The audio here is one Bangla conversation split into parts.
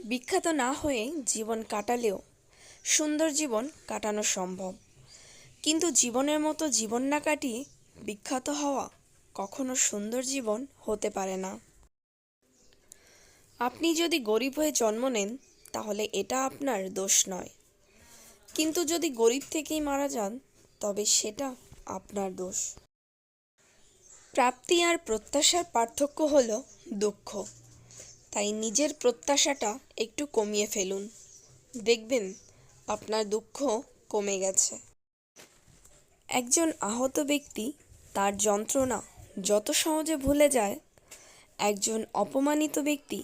বিখ্যাত না হয়ে জীবন কাটালেও সুন্দর জীবন কাটানো সম্ভব, কিন্তু জীবনের মতো জীবন না কাটিয়ে বিখ্যাত হওয়া কখনো সুন্দর জীবন হতে পারে না। আপনি যদি গরিব হয়ে জন্ম নেন তাহলে এটা আপনার দোষ নয়, কিন্তু যদি গরিব থেকেই মারা যান তবে সেটা আপনার দোষ। প্রাপ্তি আর প্রত্যাশার পার্থক্য হলো দুঃখ, তাই নিজের প্রত্যাশাটা একটু কমিয়ে ফেলুন, দেখবেন আপনার দুঃখ কমে গেছে। একজন আহত ব্যক্তি তার যন্ত্রণা যত সহজে ভুলে যায়, একজন অপমানিত ব্যক্তি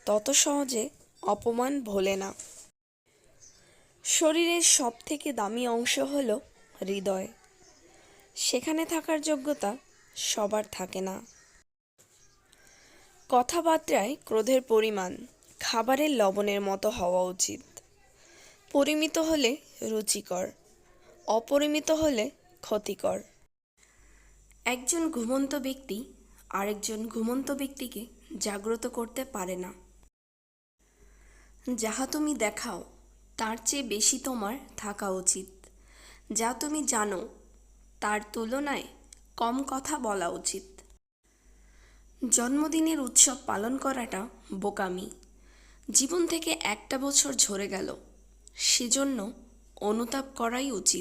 তত সহজে অপমান ভোলে না। শরীরের সবথেকে দামি অংশ হলো হৃদয়, সেখানে থাকার যোগ্যতা সবার থাকে না। কথাবার্তায় ক্রোধের পরিমাণ খাবারের লবণের মতো হওয়া উচিত। পরিমিত হলে রুচিকর, অপরিমিত হলে ক্ষতিকর। একজন ঘুমন্ত ব্যক্তি আরেকজন ঘুমন্ত ব্যক্তিকে জাগ্রত করতে পারে না। যাহা তুমি দেখাও তার চেয়ে বেশি তোমার থাকা উচিত। যা তুমি জানো তার তুলনায় কম কথা বলা উচিত। জন্মদিনের উৎসব পালন করাটা বোকামি। জীবন থেকে একটা বছর ঝরে গেল, সেজন্য অনুতাপ করাই উচিত।